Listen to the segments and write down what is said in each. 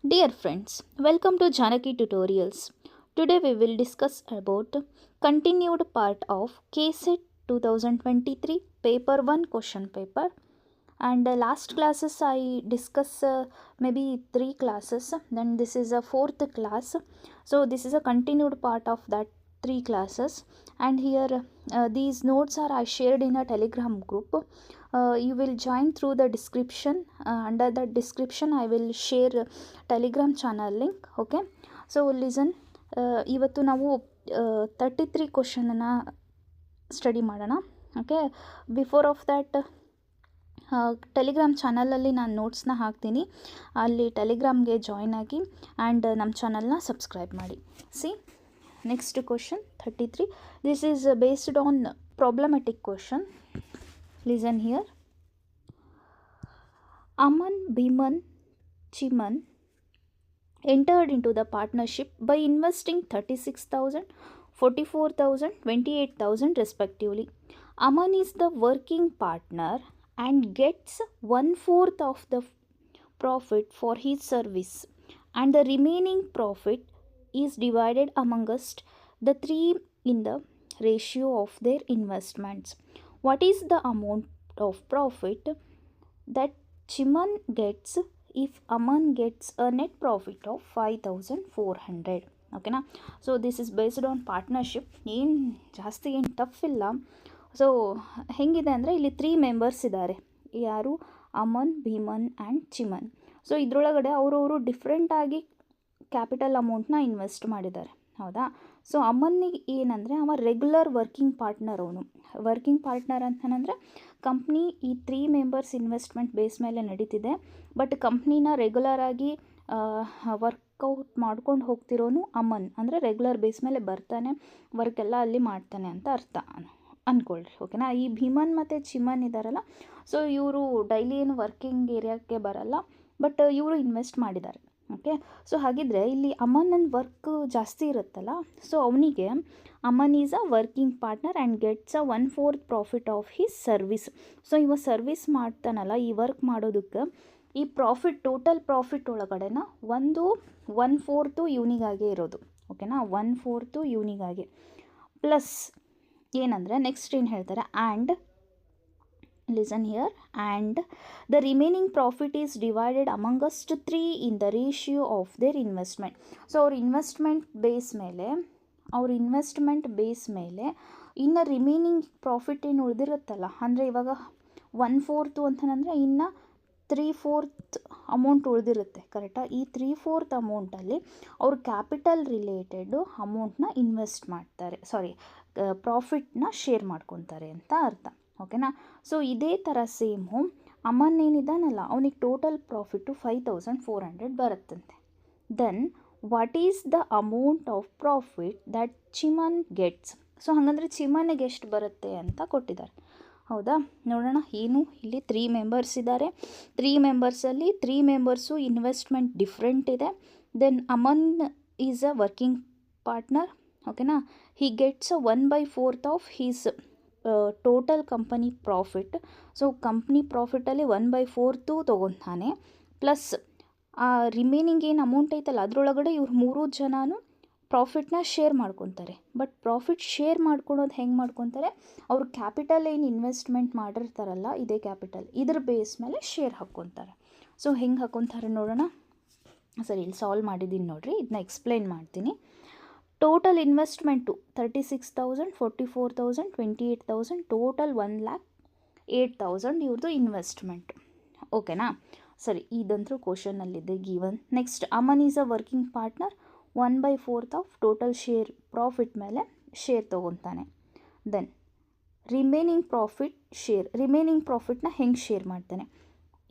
Dear friends, welcome to Janaki Tutorials. Today we will discuss about continued part of KSET 2023 paper 1 question paper. And last classes I discuss maybe 3 classes, then this is a fourth class. So this is a continued part of that 3 classes, and here these notes are I shared in a Telegram group. You will join through the description. Under the description I will share Telegram channel link. Okay, so listen, ಇವತ್ತು ನಾವು 33 ಕ್ವಶನನ್ನು study ಮಾಡೋಣ. Okay, before of that Telegram ಚಾನಲಲ್ಲಿ ನಾನು ನೋಟ್ಸ್ನ ಹಾಕ್ತೀನಿ, ಅಲ್ಲಿ ಟೆಲಿಗ್ರಾಮ್ಗೆ join ಆಗಿ and ನಮ್ಮ ಚಾನಲ್ನ ಸಬ್ಸ್ಕ್ರೈಬ್ ಮಾಡಿ. C next question 33. This is based on problematic question. Listen here. Aman, Bhiman, Chiman entered into the partnership by investing 36,000, 44,000, 28,000 respectively. Aman is the working partner and gets 1/4 of the profit for his service, and the remaining profit is divided amongst the three in the ratio of their investments. What is the amount of profit that Chiman gets if Aman gets a net profit of 5,400? ಓಕೆನಾ. So this is based on partnership. ಏನು ಜಾಸ್ತಿ ಏನು tough ಇಲ್ಲ. So ಹೆಂಗಿದೆ ಅಂದರೆ ಇಲ್ಲಿ 3 members ಇದ್ದಾರೆ. ಯಾರು? ಅಮನ್, ಭೀಮನ್ ಆ್ಯಂಡ್ ಚಿಮನ್. ಸೊ ಇದರೊಳಗಡೆ ಅವರವರು ಡಿಫ್ರೆಂಟಾಗಿ ಕ್ಯಾಪಿಟಲ್ ಅಮೌಂಟ್ನ ಇನ್ವೆಸ್ಟ್ ಮಾಡಿದ್ದಾರೆ, ಹೌದಾ. ಸೊ ಅಮನ್ನಿಗೆ ಏನಂದರೆ ಅವ ರೆಗ್ಯುಲರ್ ವರ್ಕಿಂಗ್ ಪಾರ್ಟ್ನರ್. ಅವನು ವರ್ಕಿಂಗ್ ಪಾರ್ಟ್ನರ್ ಅಂತಂದರೆ ಕಂಪ್ನಿ ಈ 3 ಮೆಂಬರ್ಸ್ ಇನ್ವೆಸ್ಟ್ಮೆಂಟ್ ಬೇಸ್ ಮೇಲೆ ನಡೀತಿದೆ, ಬಟ್ ಕಂಪ್ನಿನ ರೆಗ್ಯುಲರ್ ಆಗಿ ವರ್ಕೌಟ್ ಮಾಡ್ಕೊಂಡು ಹೋಗ್ತಿರೋನು ಅಮನ್. ಅಂದರೆ ರೆಗ್ಯುಲರ್ ಬೇಸ್ ಮೇಲೆ ಬರ್ತಾನೆ, ವರ್ಕೆಲ್ಲ ಅಲ್ಲಿ ಮಾಡ್ತಾನೆ ಅಂತ ಅರ್ಥ ಅಂದ್ಕೊಳ್ರಿ. ಓಕೆನಾ. ಈ ಭೀಮನ್ ಮತ್ತು ಚಿಮನ್ ಇದ್ದಾರಲ್ಲ, ಸೊ ಇವರು ಡೈಲಿ ಏನು ವರ್ಕಿಂಗ್ ಏರಿಯಾಕ್ಕೆ ಬರಲ್ಲ, ಬಟ್ ಇವರು ಇನ್ವೆಸ್ಟ್ ಮಾಡಿದ್ದಾರೆ. ಓಕೆ. ಸೊ ಹಾಗಿದ್ರೆ ಇಲ್ಲಿ ಅಮನ್ ವರ್ಕ್ ಜಾಸ್ತಿ ಇರುತ್ತಲ್ಲ, ಸೊ ಅವನಿಗೆ Aman is a working partner and gets a 1/4 profit of his service. So ಇವ ಸರ್ವಿಸ್ ಮಾಡ್ತಾನಲ್ಲ, ಈ ವರ್ಕ್ ಮಾಡೋದಕ್ಕೆ ಈ ಪ್ರಾಫಿಟ್, ಟೋಟಲ್ ಪ್ರಾಫಿಟ್ ಒಳಗಡೆನ 1/4 ಇವನಿಗಾಗೆ ಇರೋದು. ಓಕೆನಾ. 1/4 ಇವನಿಗಾಗೆ ಪ್ಲಸ್ ಏನಂದರೆ ನೆಕ್ಸ್ಟ್ ಏನು ಹೇಳ್ತಾರೆ, and listen here, and the remaining profit is divided amongst 3 in the ratio of their investment. So ಅವ್ರ ಇನ್ವೆಸ್ಟ್ಮೆಂಟ್ ಬೇಸ್ ಮೇಲೆ ಇನ್ನು ರಿಮೈನಿಂಗ್ ಪ್ರಾಫಿಟ್ ಏನು ಉಳಿದಿರುತ್ತಲ್ಲ, ಅಂದರೆ ಇವಾಗ 1/4 ಅಂತಂದರೆ ಇನ್ನು 3/4 ಅಮೌಂಟ್ ಉಳಿದಿರುತ್ತೆ, ಕರೆಕ್ಟಾ. ಈ 3/4 ಅಮೌಂಟಲ್ಲಿ ಅವ್ರು ಕ್ಯಾಪಿಟಲ್ ರಿಲೇಟೆಡು ಅಮೌಂಟ್ನ ಇನ್ವೆಸ್ಟ್ ಮಾಡ್ತಾರೆ, ಪ್ರಾಫಿಟ್ನ ಶೇರ್ ಮಾಡ್ಕೊತಾರೆ ಅಂತ ಅರ್ಥ. ಓಕೆನಾ. ಸೊ ಇದೇ ಥರ ಸೇಮು ಅಮನ್ ಏನಿದ್ದಾನಲ್ಲ, ಅವನಿಗೆ ಟೋಟಲ್ ಪ್ರಾಫಿಟ್ಟು 5,400 ಬರುತ್ತಂತೆ. Then what is the amount of profit that Chiman gets? So ಹಾಗಂದರೆ ಚಿಮನ್ಗೆ ಎಷ್ಟು ಬರುತ್ತೆ ಅಂತ ಕೊಟ್ಟಿದ್ದಾರೆ, ಹೌದಾ. ನೋಡೋಣ. ಏನು ಇಲ್ಲಿ 3 ಮೆಂಬರ್ಸ್ ಇದ್ದಾರೆ. 3 ಮೆಂಬರ್ಸಲ್ಲಿ 3 ಮೆಂಬರ್ಸು ಇನ್ವೆಸ್ಟ್ಮೆಂಟ್ ಡಿಫ್ರೆಂಟ್ ಇದೆ. Then Aman is a working partner. ಓಕೆನಾ. He gets 1/4 of his total company profit. So company ಪ್ರಾಫಿಟಲ್ಲಿ 1/4 ತೊಗೊತಾನೆ, ಪ್ಲಸ್ ಆ ರಿಮೈನಿಂಗ್ ಏನು ಅಮೌಂಟ್ ಐತಲ್ಲ ಅದರೊಳಗಡೆ ಇವ್ರು 3 ಜನನೂ ಪ್ರಾಫಿಟ್ನ ಶೇರ್ ಮಾಡ್ಕೊತಾರೆ. ಬಟ್ ಪ್ರಾಫಿಟ್ ಶೇರ್ ಮಾಡ್ಕೊಳೋದು ಹೆಂಗೆ ಮಾಡ್ಕೊತಾರೆ, ಅವ್ರು ಕ್ಯಾಪಿಟಲ್ ಏನು ಇನ್ವೆಸ್ಟ್ಮೆಂಟ್ ಮಾಡಿರ್ತಾರಲ್ಲ, ಇದೇ ಕ್ಯಾಪಿಟಲ್, ಇದ್ರ ಬೇಸ್ ಮೇಲೆ ಶೇರ್ ಹಾಕ್ಕೊತಾರೆ. ಸೊ ಹೆಂಗೆ ಹಾಕ್ಕೊತಾರೆ ನೋಡೋಣ. ಸರಿ, ಇಲ್ಲಿ ಸಾಲ್ವ್ ಮಾಡಿದ್ದೀನಿ ನೋಡಿರಿ, ಇದನ್ನ ಎಕ್ಸ್ಪ್ಲೈನ್ ಮಾಡ್ತೀನಿ. ಟೋಟಲ್ ಇನ್ವೆಸ್ಟ್ಮೆಂಟು 36,000, 44,000, 28,000, ಟೋಟಲ್ 1,08,000 ಇವ್ರದ್ದು ಇನ್ವೆಸ್ಟ್ಮೆಂಟ್. ಓಕೆನಾ. ಸರಿ, ಇದಂತೂ ಕ್ವಶನಲ್ಲಿದೆ given. Next, Aman is a working partner, 1/4 of total share profit ಮೇಲೆ ಶೇರ್ ತೊಗೊತಾನೆ. ದೆನ್ ರಿಮೈನಿಂಗ್ ಪ್ರಾಫಿಟ್ನ ಹೆಂಗೆ ಶೇರ್ ಮಾಡ್ತಾನೆ?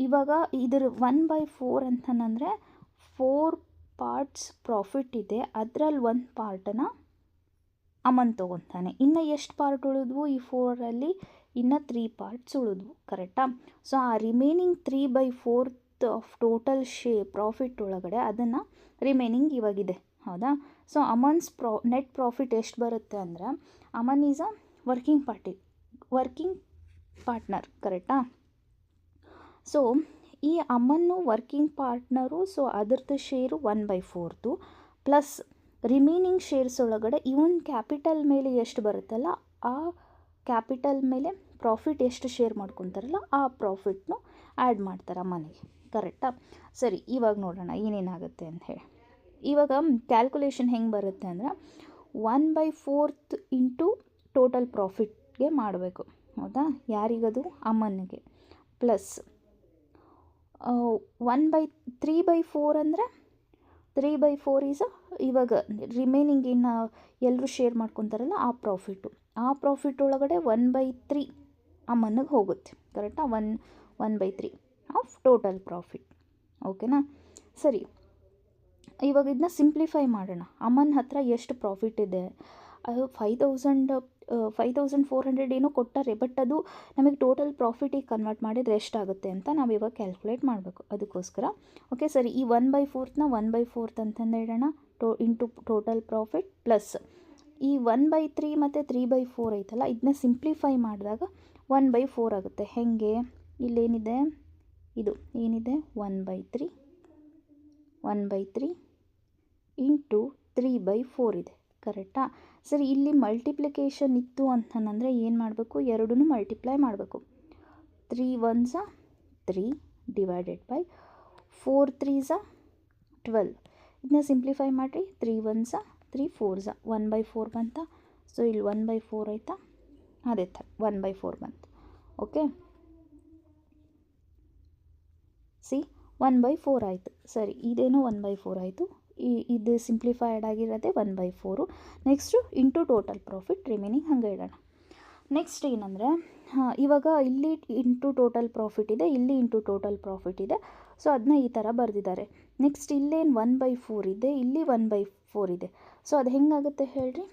ಇವಾಗ ಇದ್ರ 1/4 ಅಂತಂದರೆ 4 ಪಾರ್ಟ್ಸ್ ಪ್ರಾಫಿಟ್ ಇದೆ, ಅದರಲ್ಲಿ 1 ಪಾರ್ಟನ್ನು ಅಮನ್ ತೊಗೊತಾನೆ. ಇನ್ನು ಎಷ್ಟು ಪಾರ್ಟ್ ಉಳಿದ್ವು ಈ 4ರಲ್ಲಿ? ಇನ್ನು 3 ಪಾರ್ಟ್ಸ್ ಉಳಿದ್ವು, ಕರೆಕ್ಟಾ. ಸೊ ಆ ರಿಮೈನಿಂಗ್ 3/4 ಆಫ್ ಟೋಟಲ್ ಪ್ರಾಫಿಟ್ ಒಳಗಡೆ ಅದನ್ನು ರಿಮೈನಿಂಗ್ ಇವಾಗಿದೆ, ಹೌದಾ. ಸೊ ಅಮನ್ಸ್ ನೆಟ್ ಪ್ರಾಫಿಟ್ ಎಷ್ಟು ಬರುತ್ತೆ ಅಂದರೆ, Aman is a working partner, ಕರೆಕ್ಟಾ. ಸೊ ಈ ಅಮ್ಮನ್ನು ವರ್ಕಿಂಗ್ ಪಾರ್ಟ್ನರು, ಸೊ ಅದರದ್ದು ಶೇರು 1/4 ಪ್ಲಸ್ ರಿಮೈನಿಂಗ್ ಶೇರ್ಸ್ ಒಳಗಡೆ ಇವನ್ ಕ್ಯಾಪಿಟಲ್ ಮೇಲೆ ಎಷ್ಟು ಬರುತ್ತಲ್ಲ ಆ ಕ್ಯಾಪಿಟಲ್ ಮೇಲೆ ಪ್ರಾಫಿಟ್ ಎಷ್ಟು ಶೇರ್ ಮಾಡ್ಕೊತಾರಲ್ಲ ಆ ಪ್ರಾಫಿಟ್ನು ಆ್ಯಡ್ ಮಾಡ್ತಾರೆ ಅಮ್ಮನಿಗೆ. ಕರೆಕ್ಟಾ? ಸರಿ, ಇವಾಗ ನೋಡೋಣ ಏನೇನಾಗುತ್ತೆ ಅಂತ ಹೇಳಿ. ಇವಾಗ ಕ್ಯಾಲ್ಕುಲೇಷನ್ ಹೆಂಗೆ ಬರುತ್ತೆ ಅಂದರೆ 1/4 ಇಂಟು ಟೋಟಲ್ ಪ್ರಾಫಿಟ್ಗೆ ಮಾಡಬೇಕು. ಹೌದಾ? ಯಾರಿಗದು? ಅಮ್ಮನಿಗೆ. ಪ್ಲಸ್ 3/4 ಅಂದರೆ 3/4 ಈಸ್ ಇವಾಗ ರಿಮೈನಿಂಗ್ ಇನ್ನು ಎಲ್ಲರೂ ಶೇರ್ ಮಾಡ್ಕೊತಾರಲ್ಲ ಆ ಪ್ರಾಫಿಟ್ಟು. ಆ ಪ್ರಾಫಿಟ್ ಒಳಗಡೆ 1/3 ಅಮ್ಮನಿಗೆ ಹೋಗುತ್ತೆ. ಕರೆಕ್ಟಾ? 1/3 ಆಫ್ ಟೋಟಲ್ ಪ್ರಾಫಿಟ್. ಓಕೆನಾ? ಸರಿ, ಇವಾಗ ಇದನ್ನ ಸಿಂಪ್ಲಿಫೈ ಮಾಡೋಣ. ಅಮ್ಮನ ಹತ್ರ ಎಷ್ಟು ಪ್ರಾಫಿಟ್ ಇದೆ? ಅದು 5,400 ಏನೋ ಕೊಟ್ಟಾರೆ, ಬಟ್ ಅದು ನಮಗೆ ಟೋಟಲ್ ಪ್ರಾಫಿಟಿಗೆ ಕನ್ವರ್ಟ್ ಮಾಡಿದರೆ ಎಷ್ಟಾಗುತ್ತೆ ಅಂತ ನಾವು ಇವಾಗ ಕ್ಯಾಲ್ಕುಲೇಟ್ ಮಾಡಬೇಕು. ಅದಕ್ಕೋಸ್ಕರ ಓಕೆ ಸರಿ, ಈ 1/4ನ 1/4 ಅಂತಂದು ಇಡೋಣ ಇಂಟು ಟೋಟಲ್ ಪ್ರಾಫಿಟ್ ಪ್ಲಸ್ ಈ 1/3 ಮತ್ತು 3/4 ಐತಲ್ಲ, ಇದನ್ನ ಸಿಂಪ್ಲಿಫೈ ಮಾಡಿದಾಗ 1/4 ಆಗುತ್ತೆ. ಹೇಗೆ? ಇಲ್ಲೇನಿದೆ? ಇದು ಏನಿದೆ? 1/3 ಇಂಟು 3/4 ಇದೆ. ಕರೆಕ್ಟಾ? ಸರಿ, ಇಲ್ಲಿ ಮಲ್ಟಿಪ್ಲಿಕೇಶನ್ ಇತ್ತು ಅಂತಂದರೆ ಏನು ಮಾಡಬೇಕು? ಎರಡೂ ಮಲ್ಟಿಪ್ಲೈ ಮಾಡಬೇಕು. 3 1s 3 ಡಿವೈಡೆಡ್ ಬೈ 4 3s 12. ಇದನ್ನ ಸಿಂಪ್ಲಿಫೈ ಮಾಡಿರಿ. 3 1s 3 4s 1/4 ಬಂತ. ಸೊ ಇಲ್ಲಿ 1/4 ಆಯಿತಾ? ಅದೇ ಥರ 1/4 ಬಂತು. ಓಕೆ, ಸಿ 1/4 ಆಯಿತು. ಸರಿ, ಇದೇನು 1/4 ಆಯಿತು. ಇದು ಸಿಂಪ್ಲಿಫೈಡ್ ಆಗಿರೋದೇ 1/4. Next into total profit remaining ಹಂಗೆ ಇಡೋಣ. ನೆಕ್ಸ್ಟ್ ಏನಂದರೆ ಇವಾಗ ಇಲ್ಲಿ ಇಂಟು ಟೋಟಲ್ ಪ್ರಾಫಿಟ್ ಇದೆ, ಇಲ್ಲಿ ಇಂಟು ಟೋಟಲ್ ಪ್ರಾಫಿಟ್ ಇದೆ. ಸೊ ಅದನ್ನ ಈ ಥರ ಬರೆದಿದ್ದಾರೆ. ನೆಕ್ಸ್ಟ್ ಇಲ್ಲೇನು 1/4 ಇದೆ, ಇಲ್ಲಿ 1/4 ಇದೆ. ಸೊ ಅದು ಹೆಂಗಾಗುತ್ತೆ ಹೇಳ್ರಿ?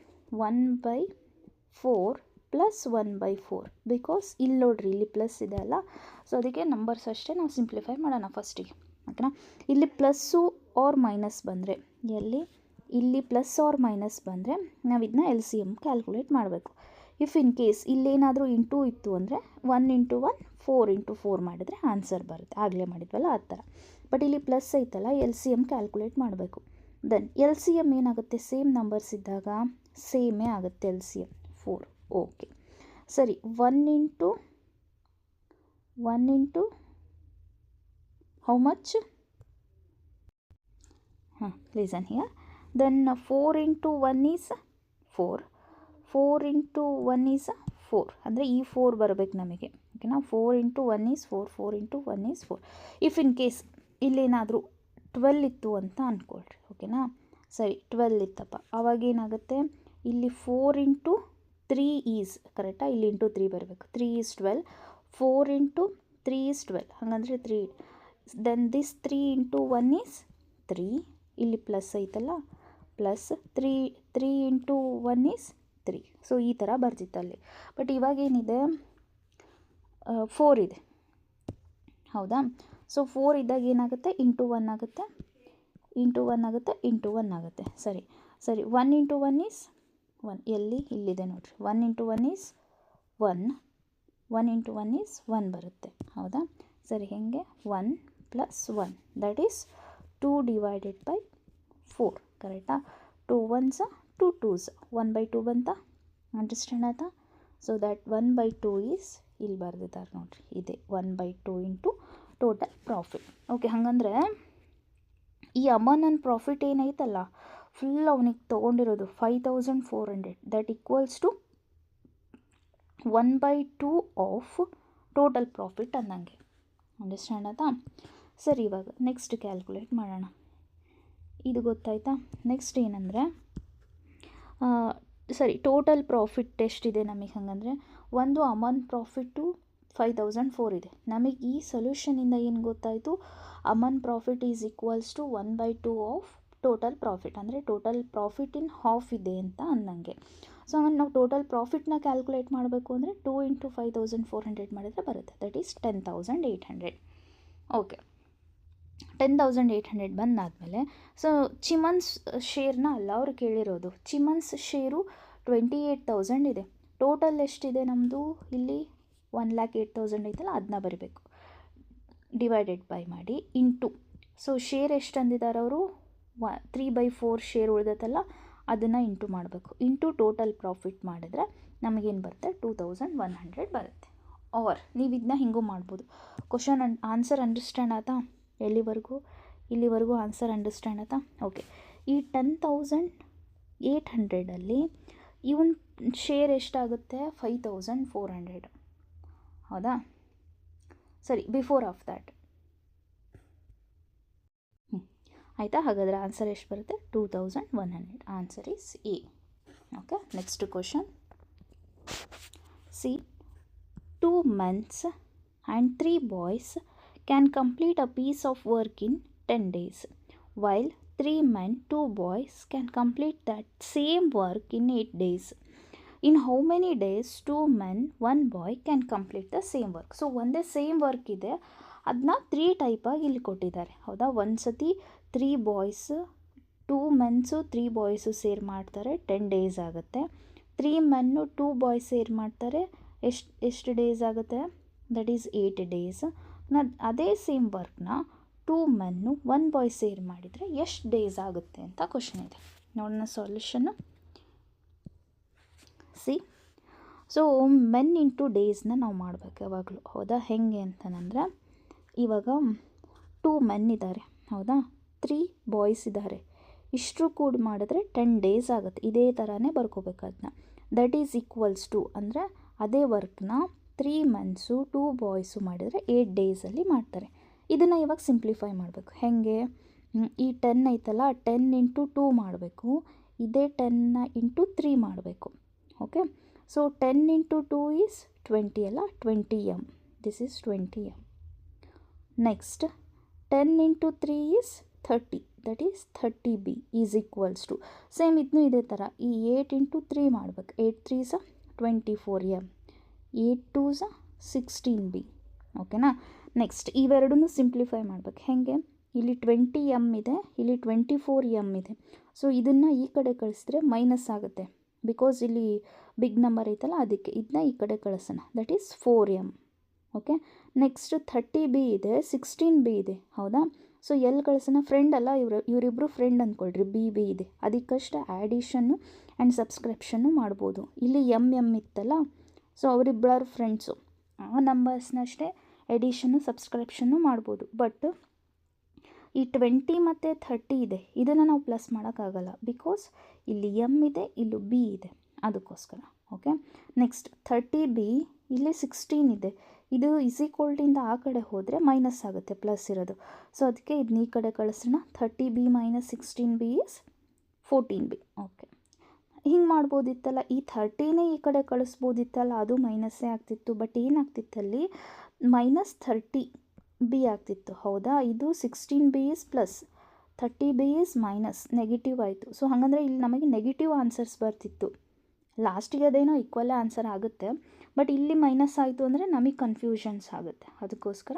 1/4 ಪ್ಲಸ್ 1/4 ಬಿಕಾಸ್ ಇಲ್ಲಿ ನೋಡ್ರಿ ಇಲ್ಲಿ ಪ್ಲಸ್ ಇದೆ ಅಲ್ಲ, ಸೊ ಅದಕ್ಕೆ ನಂಬರ್ಸ್ ಅಷ್ಟೇ ನಾವು ಸಿಂಪ್ಲಿಫೈ ಮಾಡೋಣ ಫಸ್ಟಿಗೆ. ಓಕೆನಾ? ಇಲ್ಲಿ ಪ್ಲಸ್ಸು ಆರ್ ಮೈನಸ್ ಬಂದರೆ, ಇಲ್ಲಿ ಪ್ಲಸ್ ಆರ್ ಮೈನಸ್ ಬಂದರೆ ನಾವು ಇದನ್ನ LCM ಕ್ಯಾಲ್ಕುಲೇಟ್ ಮಾಡಬೇಕು. ಇಫ್ ಇನ್ ಕೇಸ್ ಇಲ್ಲೇನಾದರೂ ಇಂಟು ಇತ್ತು ಅಂದರೆ 1 × 1 4 × 4 ಮಾಡಿದರೆ ಆನ್ಸರ್ ಬರುತ್ತೆ. ಆಗಲೇ ಮಾಡಿದ್ವಲ್ಲ ಆ ಥರ. ಬಟ್ ಇಲ್ಲಿ ಪ್ಲಸ್ ಐತಲ್ಲ, LCM ಕ್ಯಾಲ್ಕುಲೇಟ್ ಮಾಡಬೇಕು. ದೆನ್ LCM ಏನಾಗುತ್ತೆ? ಸೇಮ್ ನಂಬರ್ಸ್ ಇದ್ದಾಗ ಸೇಮೇ ಆಗುತ್ತೆ. LCM 4. ಓಕೆ ಸರಿ, 1 into how much? listen here. Then 4 × 1 is 4. 4 × 1 is 4. ಅಂದರೆ ಈ 4 ಬರಬೇಕು ನಮಗೆ. ಓಕೆನಾ? 4 × 1 is 4. 4 × 1 is 4. If in case ಇಲ್ಲೇನಾದರೂ 12 ಇತ್ತು ಅಂತ ಅಂದ್ಕೊಳ್ರಿ. ಓಕೆನಾ? ಸರಿ, 12 ಇತ್ತಪ್ಪ. ಅವಾಗೇನಾಗುತ್ತೆ? ಇಲ್ಲಿ 4 × 3 ಈಸ್ ಕರೆಕ್ಟಾ? ಇಲ್ಲಿ ಇಂಟು 3 ಬರಬೇಕು. 3 is 12. 4 × 3 is 12. ಹಾಗಂದರೆ 3. Then this 3 × 1 is 3. ಇಲ್ಲಿ ಪ್ಲಸ್ ಐತಲ್ಲ, ಪ್ಲಸ್ 3 × 1 is 3. ಸೊ ಈ ಥರ ಬರ್ತಿತ್ತಲ್ಲಿ. ಬಟ್ ಇವಾಗೇನಿದೆ? 4 ಇದೆ. ಹೌದಾ? ಸೊ 4 ಇದ್ದಾಗ ಏನಾಗುತ್ತೆ? ಇಂಟು 1 ಆಗುತ್ತೆ, ಇಂಟು 1 ಆಗುತ್ತೆ, ಇಂಟು 1 ಆಗುತ್ತೆ. ಸರಿ, 1 × 1 is 1. ಇಲ್ಲಿದೆ ನೋಡಿರಿ. 1 × 1 is 1. 1 × 1 is 1 ಬರುತ್ತೆ. ಹೌದಾ? ಸರಿ, ಹೇಗೆ? 1 + 1 ದಟ್ ಈಸ್ 2 ಡಿವೈಡೆಡ್ ಬೈ 4. ಕರೆಕ್ಟಾ? 2 1s 2 2s 1/2 ಬಂತ. ಅಂಡರ್ಸ್ಟ್ಯಾಂಡ್ ಆಯ್ತಾ? ಸೊ ದ್ಯಾಟ್ 1/2 ಈಸ್ ಇಲ್ಲಿ ಬರೆದಿದ್ದಾರೆ ನೋಡಿರಿ, ಇದೆ 1/2 ಇಂಟು ಟೋಟಲ್ ಪ್ರಾಫಿಟ್. ಓಕೆ, ಹಾಗಂದ್ರೆ ಈ ಅಮ್ಮನ ಪ್ರಾಫಿಟ್ ಏನೈತಲ್ಲ ಫುಲ್ ಅವನಿಗೆ ತೊಗೊಂಡಿರೋದು 5,400. That equals to 1/2 of total profit ಅನ್ನಂಗೆ. ಅಂಡರ್ಸ್ಟ್ಯಾಂಡ್ ಆಯ್ತಾ? ಸರಿ, ಇವಾಗ ನೆಕ್ಸ್ಟ್ ಕ್ಯಾಲ್ಕುಲೇಟ್ ಮಾಡೋಣ. ಇದು ಗೊತ್ತಾಯ್ತಾ? ನೆಕ್ಸ್ಟ್ ಏನಂದರೆ ಸರಿ, ಟೋಟಲ್ ಪ್ರಾಫಿಟ್ ಎಷ್ಟಿದೆ ನಮಗೆ? ಹಾಗಂದರೆ ಒಂದು ಅಮೌಂಟ್ ಪ್ರಾಫಿಟ್ಟು 5,004 ಇದೆ. ನಮಗೆ ಈ ಸೊಲ್ಯೂಷನಿಂದ ಏನು ಗೊತ್ತಾಯಿತು? Amount profit is equals to 1/2 of total profit. ಅಂದರೆ ಟೋಟಲ್ ಪ್ರಾಫಿಟ್ ಇನ್ ಹಾಫ್ ಇದೆ ಅಂತ ಅನ್ನಂಗೆ. ಸೊ ಹಂಗಂದ್ರೆ ನಾವು ಟೋಟಲ್ ಪ್ರಾಫಿಟ್ನ ಕ್ಯಾಲ್ಕುಲೇಟ್ ಮಾಡಬೇಕು ಅಂದರೆ 2 × 5,400 ಮಾಡಿದರೆ ಬರುತ್ತೆ. That is 10,800. ಓಕೆ, 10,800 ಬಂದಾದಮೇಲೆ ಸೊ ಚಿಮನ್ಸ್ ಶೇರ್ನ ಅಲ್ಲ ಅವ್ರು ಕೇಳಿರೋದು. ಚಿಮನ್ಸ್ ಶೇರು 28,000 ಇದೆ. ಟೋಟಲ್ ಎಷ್ಟಿದೆ ನಮ್ಮದು? ಇಲ್ಲಿ 1,08,000 ಐತಲ್ಲ, ಅದನ್ನ ಬರೀಬೇಕು. ಡಿವೈಡೆಡ್ ಬೈ ಮಾಡಿ ಇಂಟು, ಸೊ ಶೇರ್ ಎಷ್ಟು ಅಂದಿದ್ದಾರೆ ಅವರು 3/4 ಶೇರ್ ಉಳಿದೈತಲ್ಲ ಅದನ್ನು ಇಂಟು ಮಾಡಬೇಕು. ಇಂಟು ಟೋಟಲ್ ಪ್ರಾಫಿಟ್ ಮಾಡಿದ್ರೆ ನಮಗೇನು ಬರುತ್ತೆ 2100 ಬರುತ್ತೆ. ಆರ್ ನೀವು ಇದನ್ನ ಹಿಂಗೂ ಮಾಡ್ಬೋದು. ಕ್ವಶನ್ ಆನ್ಸರ್ ಅಂಡರ್ಸ್ಟ್ಯಾಂಡ್ ಆಯ್ತಾ ಇಲ್ಲಿವರೆಗೂ ಆನ್ಸರ್ ಅಂಡರ್ಸ್ಟ್ಯಾಂಡ್ ಆಯ್ತಾ? ಓಕೆ. ಈ 10,800ಅಲ್ಲಿ ಇವನ್ ಶೇರ್ ಎಷ್ಟಾಗುತ್ತೆ 5,400, ಹೌದಾ? ಸರಿ, ಬಿಫೋರ್ ಆಫ್ ದ್ಯಾಟ್ ಆಯಿತಾ? ಹಾಗಾದರೆ ಆನ್ಸರ್ ಎಷ್ಟು ಬರುತ್ತೆ 2100. Answer is A. Okay, next question. C 2 months and 3 boys can complete a piece of work in 10 days, while 3 men, 2 boys can complete that same work in 8 days. In how many days 2 men, 1 boy can complete the same work? So ಒಂದೇ same work ಇದೆ, ಅದನ್ನ 3 ಟೈಪಾಗಿ ಇಲ್ಲಿ ಕೊಟ್ಟಿದ್ದಾರೆ, ಹೌದಾ? ಒಂದು ಸತಿ 3 boys 2 ಮೆನ್ಸು 3 boys ಸೇರ್ ಮಾಡ್ತಾರೆ 10 days ಆಗುತ್ತೆ. 3 ಮೆನ್ನು 2 ಬಾಯ್ಸ್ ಸೇರ್ ಮಾಡ್ತಾರೆ, ಎಷ್ಟು ಡೇಸ್ ಆಗುತ್ತೆ? That is 8 days. ಅದೇ ಸೇಮ್ ವರ್ಕ್ನ 2 ಮೆನ್ನು 1 ಬಾಯ್ ಸೇರ್ ಮಾಡಿದರೆ ಎಷ್ಟು ಡೇಸ್ ಆಗುತ್ತೆ ಅಂತ ಕ್ವಶನ್ ಇದೆ. ನೋಡೋಣ ಸೊಲ್ಯೂಷನ್ನು. ಸಿ, ಸೊ ಮೆನ್ ಇಂಟು ಡೇಸ್ನ ನಾವು ಮಾಡಬೇಕು ಯಾವಾಗಲೂ, ಹೌದಾ? ಹೆಂಗೆ ಅಂತಂದರೆ ಇವಾಗ 2 ಮೆನ್ ಇದ್ದಾರೆ, ಹೌದಾ? 3 ಬಾಯ್ಸ್ ಇದ್ದಾರೆ, ಇಷ್ಟರು ಕೂಡ ಮಾಡಿದ್ರೆ 10 ಡೇಸ್ ಆಗುತ್ತೆ. ಇದೇ ಥರನೇ ಬರ್ಕೋಬೇಕು ಅದನ್ನ. ದಟ್ ಈಸ್ ಈಕ್ವಲ್ಸ್ ಟು ಅಂದರೆ ಅದೇ ವರ್ಕ್ನ 3 ಮೆನ್ಸು 2 ಬಾಯ್ಸು ಮಾಡಿದರೆ 8 ಡೇಸಲ್ಲಿ ಮಾಡ್ತಾರೆ. ಇದನ್ನು ಇವಾಗ ಸಿಂಪ್ಲಿಫೈ ಮಾಡಬೇಕು. ಹೇಗೆ? ಈ 10 ಐತಲ್ಲ, 10 ಇಂಟು 2 ಮಾಡಬೇಕು, ಇದೇ 10ನ ಇಂಟು 3 ಮಾಡಬೇಕು. ಓಕೆ, ಸೊ 10 ಇಂಟು 2 ಈಸ್ 20 ಅಲ್ಲ, 20m. This is 20m. Next 10 into 3 is 30, that is 30b is equals to same ಇದನ್ನು ಇದೇ ಥರ ಈ 8 ಇಂಟು 3 ಮಾಡಬೇಕು. 8 3s 24m, 8 2s 16b. ಓಕೆನಾ? ನೆಕ್ಸ್ಟ್ ಇವೆರಡನ್ನೂ ಸಿಂಪ್ಲಿಫೈ ಮಾಡಬೇಕು. ಹೇಗೆ? ಇಲ್ಲಿ 20m ಇದೆ, ಇಲ್ಲಿ 24m ಇದೆ. ಸೊ ಇದನ್ನು ಈ ಕಡೆ ಕಳಿಸಿದ್ರೆ ಮೈನಸ್ ಆಗುತ್ತೆ, ಬಿಕಾಸ್ ಇಲ್ಲಿ ಬಿಗ್ ನಂಬರ್ ಐತಲ್ಲ ಅದಕ್ಕೆ. ಇದನ್ನ ಈ ಕಡೆ ಕಳಿಸೋಣ, that is 4m. Okay, next 30b ಇದೆ, 16b ಇದೆ, ಹೌದಾ? ಸೊ ಎಲ್ಲಿ ಕಳಿಸೋಣ? ಫ್ರೆಂಡ್ ಅಲ್ಲ, ಇವರಿಬ್ಬರು ಫ್ರೆಂಡ್ ಅಂದ್ಕೊಳ್ರಿ, ಬಿ ಇದೆ, ಅದಕ್ಕಷ್ಟು ಆ್ಯಡಿಷನ್ನು ಆ್ಯಂಡ್ ಸಬ್ಸ್ಕ್ರಿಪ್ಷನ್ನು ಮಾಡ್ಬೋದು. ಇಲ್ಲಿ m ಇತ್ತಲ್ಲ, ಸೊ ಅವರಿಬ್ಬರ ಫ್ರೆಂಡ್ಸು, ಆ ನಂಬರ್ಸ್ನಷ್ಟೇ ಎಡಿಷನ್ನು ಸಬ್ಸ್ಕ್ರಿಪ್ಷನ್ನು ಮಾಡ್ಬೋದು. ಬಟ್ ಈ 20 ಮತ್ತು 30 ಇದೆ, ಇದನ್ನು ನಾವು ಪ್ಲಸ್ ಮಾಡೋಕ್ಕಾಗಲ್ಲ, ಬಿಕಾಸ್ ಇಲ್ಲಿ m ಇದೆ, ಇಲ್ಲಿ b ಇದೆ, ಅದಕ್ಕೋಸ್ಕರ. ಓಕೆ, ನೆಕ್ಸ್ಟ್ 30b, ಇಲ್ಲಿ 16 ಇದೆ, ಇದು ಇಸಿಕ್ವಲ್ಟಿಂದ ಆ ಕಡೆ ಹೋದರೆ ಮೈನಸ್ ಆಗುತ್ತೆ, ಪ್ಲಸ್ ಇರೋದು. ಸೊ ಅದಕ್ಕೆ ಇದನ್ನ ಈ ಕಡೆ ಕಳಿಸೋಣ. 30b minus 16b is 14b. Okay, ಹಿಂಗೆ ಮಾಡ್ಬೋದಿತ್ತಲ್ಲ, ಈ 30ನೇ ಈ ಕಡೆ ಕಳಿಸ್ಬೋದಿತ್ತಲ್ಲ, ಅದು ಮೈನಸ್ಸೇ ಆಗ್ತಿತ್ತು. ಬಟ್ ಏನಾಗ್ತಿತ್ತಲ್ಲಿ ಮೈನಸ್ 30b ಆಗ್ತಿತ್ತು, ಹೌದಾ? ಇದು 16b is plus, 30b is minus, negative ಆಯಿತು. ಸೊ ಹಾಗಂದರೆ ಇಲ್ಲಿ ನಮಗೆ ನೆಗೆಟಿವ್ ಆನ್ಸರ್ಸ್ ಬರ್ತಿತ್ತು. ಲಾಸ್ಟಿಗೆ ಅದೇನೋ ಈಕ್ವಲ್ಲೇ ಆನ್ಸರ್ ಆಗುತ್ತೆ, ಬಟ್ ಇಲ್ಲಿ ಮೈನಸ್ ಆಯಿತು ಅಂದರೆ ನಮಗೆ ಕನ್ಫ್ಯೂಷನ್ಸ್ ಆಗುತ್ತೆ. ಅದಕ್ಕೋಸ್ಕರ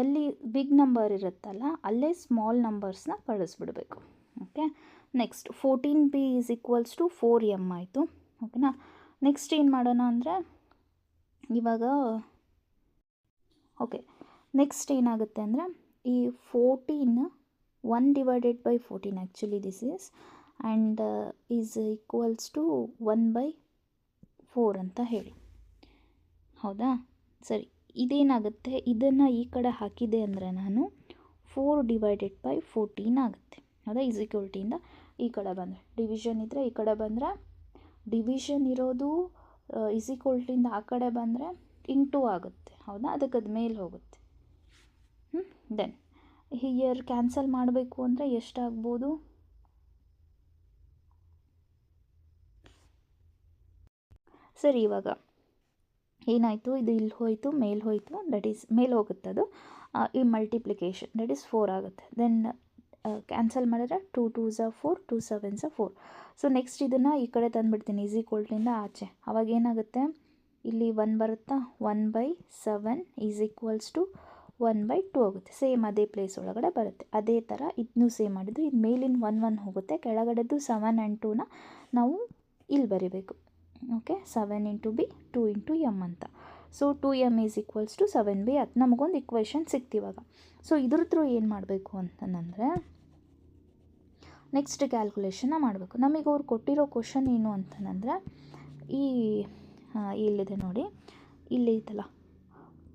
ಎಲ್ಲಿ ಬಿಗ್ ನಂಬರ್ ಇರುತ್ತಲ್ಲ ಅಲ್ಲೇ ಸ್ಮಾಲ್ ನಂಬರ್ಸ್ನ ಕಳಿಸ್ಬಿಡ್ಬೇಕು. Okay, next 14b is equals to 4m ಆಯಿತು. ಓಕೆನಾ? ನೆಕ್ಸ್ಟ್ ಏನು ಮಾಡೋಣ ಅಂದರೆ ಇವಾಗ ಓಕೆ, ನೆಕ್ಸ್ಟ್ ಏನಾಗುತ್ತೆ ಅಂದರೆ ಈ 14 1 divided by 14 actually this is and is equals to 1/4 ಅಂತ ಹೇಳಿ, ಹೌದಾ? ಸರಿ, ಇದೇನಾಗುತ್ತೆ, ಇದನ್ನು ಈ ಕಡೆ ಹಾಕಿದೆ ಅಂದರೆ ನಾನು 4 ಡಿವೈಡೆಡ್ ಬೈ 14 ಆಗುತ್ತೆ, ಹೌದಾ? ಈಕ್ವಲ್ಟಿಯಿಂದ ಈ ಕಡೆ ಬಂದರೆ ಡಿವಿಷನ್ ಇದ್ದರೆ ಈ ಕಡೆ ಬಂದರೆ ಡಿವಿಷನ್ ಇರೋದು, ಈಕ್ವಲ್ಟಿಯಿಂದ ಆ ಕಡೆ ಬಂದರೆ ಇಂಟು ಆಗುತ್ತೆ, ಹೌದಾ? ಅದಕ್ಕೆ ಅದು ಮೇಲೆ ಹೋಗುತ್ತೆ. ದೆನ್ ಹಿಯರ್ ಕ್ಯಾನ್ಸಲ್ ಮಾಡಬೇಕು ಅಂದರೆ ಎಷ್ಟಾಗ್ಬೋದು? ಸರಿ, ಇವಾಗ ಏನಾಯಿತು, ಇದು ಇಲ್ಲಿ ಹೋಯಿತು, ಮೇಲೆ ಹೋಯಿತು, ದಟ್ ಈಸ್ ಮೇಲೆ ಹೋಗುತ್ತೆ ಅದು. ಈ ಮಲ್ಟಿಪ್ಲಿಕೇಶನ್ ದಟ್ ಈಸ್ 4 ಆಗುತ್ತೆ. ದೆನ್ ಕ್ಯಾನ್ಸಲ್ ಮಾಡಿದ್ರೆ 2 2s 4, 2 7s 4. ಸೊ ನೆಕ್ಸ್ಟ್ ಇದನ್ನು ಈ ಕಡೆ ತಂದುಬಿಡ್ತೀನಿ, ಈಕ್ವಲ್ಟಿಂದ ಆಚೆ. ಅವಾಗ ಏನಾಗುತ್ತೆ, ಇಲ್ಲಿ 1 ಬರುತ್ತಾ, 1/7 ಈಸ್ ಈಕ್ವಲ್ಸ್ ಟು 1/2 ಆಗುತ್ತೆ. ಸೇಮ್ ಅದೇ ಪ್ಲೇಸ್ ಒಳಗಡೆ ಬರುತ್ತೆ. ಅದೇ ಥರ ಇದನ್ನೂ ಸೇಮ್ ಮಾಡಿದ್ದು, ಇದು ಮೇಲಿನ 1 1 ಹೋಗುತ್ತೆ, ಕೆಳಗಡೆದು 7 and 2ನ ನಾವು ಇಲ್ಲಿ ಬರಿಬೇಕು. Okay, 7 into b 2 into m ಅಂತ. So 2m is equals to 7b ಅದು ನಮಗೊಂದು ಇಕ್ವೇಷನ್ ಸಿಕ್ತಿವಾಗ. ಸೊ ಇದ್ರ ಥ್ರೂ ಏನು ಮಾಡಬೇಕು ಅಂತಂದರೆ ನೆಕ್ಸ್ಟ್ ಕ್ಯಾಲ್ಕುಲೇಷನ್ನ ಮಾಡಬೇಕು. ನಮಗೆ ಅವ್ರು ಕೊಟ್ಟಿರೋ ಕ್ವಶನ್ ಏನು ಅಂತಂದರೆ ಇಲ್ಲಿದೆ ನೋಡಿ, ಇಲ್ಲಿ ಐತಲ್ಲ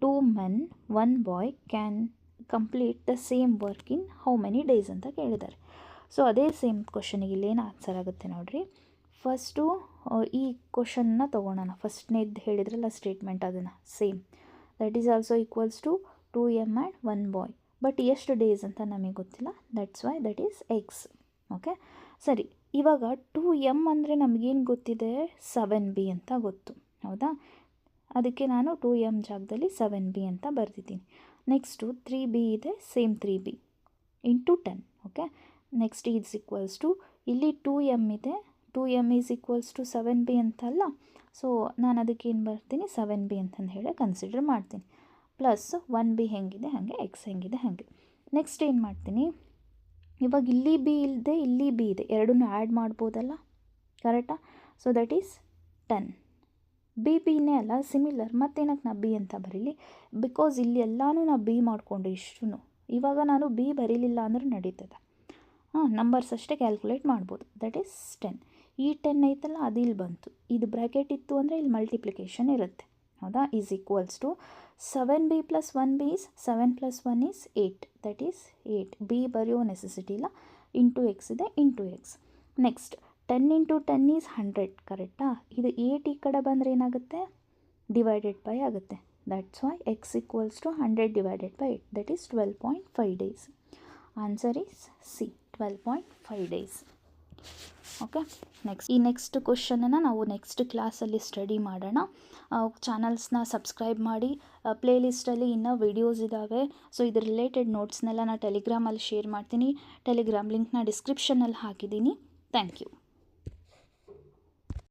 2 men 1 boy can complete the same work in how many days ಅಂತ ಕೇಳಿದ್ದಾರೆ. ಸೊ ಅದೇ ಸೇಮ್ ಕ್ವಶನಿಗೆ ಇಲ್ಲೇನು ಆನ್ಸರ್ ಆಗುತ್ತೆ ನೋಡಿರಿ. ಫಸ್ಟು ಈ ಕ್ವಶನ್ನ ತೊಗೊಳೋಣ, ಫಸ್ಟ್ನೇದು ಹೇಳಿದ್ರಲ್ಲ ಸ್ಟೇಟ್ಮೆಂಟ್ ಅದನ್ನು same, that is also equals to 2m and 1 boy. But ಎಷ್ಟು ಡೇಸ್ ಅಂತ ನಮಗೆ ಗೊತ್ತಿಲ್ಲ, that's why that is X. Okay ಸರಿ, ಇವಾಗ 2m ಅಂದರೆ ನಮಗೇನು ಗೊತ್ತಿದೆ, 7b ಅಂತ ಗೊತ್ತು, ಹೌದಾ? ಅದಕ್ಕೆ ನಾನು 2m ಜಾಗದಲ್ಲಿ 7b ಅಂತ ಬರೆದಿದ್ದೀನಿ. ನೆಕ್ಸ್ಟು 3b ಇದೆ, same 3b into 10. Okay, next is equals to ಇಲ್ಲಿ 2m ಇದೆ, 2m is equals to 7b ಅಂತಲ್ಲ. ಸೊ ನಾನು ಅದಕ್ಕೆ ಏನು ಬರ್ತೀನಿ, 7b ಅಂತಂದು ಹೇಳಿ ಕನ್ಸಿಡರ್ ಮಾಡ್ತೀನಿ. ಪ್ಲಸ್ 1b ಹೆಂಗಿದೆ ಹಾಗೆ, ಎಕ್ಸ್ ಹೆಂಗಿದೆ ಹಾಗೆ. ನೆಕ್ಸ್ಟ್ ಏನು ಮಾಡ್ತೀನಿ, ಇವಾಗ ಇಲ್ಲಿ ಬಿ ಇಲ್ಲದೆ ಇಲ್ಲಿ ಬಿ ಇದೆ, ಎರಡನ್ನೂ ಆ್ಯಡ್ ಮಾಡ್ಬೋದಲ್ಲ, ಕರೆಕ್ಟಾ? So that is 10. ಬಿನೇ ಅಲ್ಲ, ಸಿಮಿಲರ್, ಮತ್ತೇನಕ್ಕೆ ನಾ ಬಿ ಅಂತ ಬರೀಲಿ, ಬಿಕಾಸ್ ಇಲ್ಲಿ ಎಲ್ಲನೂ ನಾ ಬಿ ಮಾಡಿಕೊಂಡು ಇಷ್ಟು. ಇವಾಗ ನಾನು ಬಿ ಬರೀಲಿಲ್ಲ ಅಂದ್ರೆ ನಡೀತದೆ, ನಂಬರ್ಸ್ ಅಷ್ಟೇ ಕ್ಯಾಲ್ಕುಲೇಟ್ ಮಾಡ್ಬೋದು. That is 10. ಈ 10 ಐತಲ್ಲ ಅದು ಇಲ್ಲಿ ಬಂತು, ಇದು ಬ್ರ್ಯಾಕೆಟ್ ಇತ್ತು ಅಂದರೆ ಇಲ್ಲಿ ಮಲ್ಟಿಪ್ಲಿಕೇಶನ್ ಇರುತ್ತೆ, ಹೌದಾ? Is equals to 7b plus 1b is 7 plus 1 is 8, that is 8. B ಬರೆಯೋ ನೆಸೆಸಿಟಿ ಇಲ್ಲ, ಇಂಟು ಎಕ್ಸ್ ಇದೆ, into x. Next 10 into 10 is 100, ಕರೆಕ್ಟಾ? ಇದು 8 ಈ ಕಡೆ ಬಂದರೆ ಏನಾಗುತ್ತೆ, ಡಿವೈಡೆಡ್ ಬೈ ಆಗುತ್ತೆ. That's why x equals to 100 divided by 8, that is 12.5 days. Answer is C, 12.5 days. Okay, next ಕ್ವಶನನ್ನು ನಾವು ನೆಕ್ಸ್ಟ್ ಕ್ಲಾಸಲ್ಲಿ ಸ್ಟಡಿ ಮಾಡೋಣ. ಚಾನಲ್ಸ್ನ ಸಬ್ಸ್ಕ್ರೈಬ್ ಮಾಡಿ. ಪ್ಲೇ ಲಿಸ್ಟಲ್ಲಿ ಇನ್ನೂ ವಿಡಿಯೋಸ್ ಇದ್ದಾವೆ. ಸೊ ಇದ್ರ ರಿಲೇಟೆಡ್ ನೋಟ್ಸ್ನೆಲ್ಲ ನಾನು ಟೆಲಿಗ್ರಾಮಲ್ಲಿ ಶೇರ್ ಮಾಡ್ತೀನಿ. ಟೆಲಿಗ್ರಾಮ್ ಲಿಂಕ್ನ ಡಿಸ್ಕ್ರಿಪ್ಷನಲ್ಲಿ ಹಾಕಿದ್ದೀನಿ. Thank you.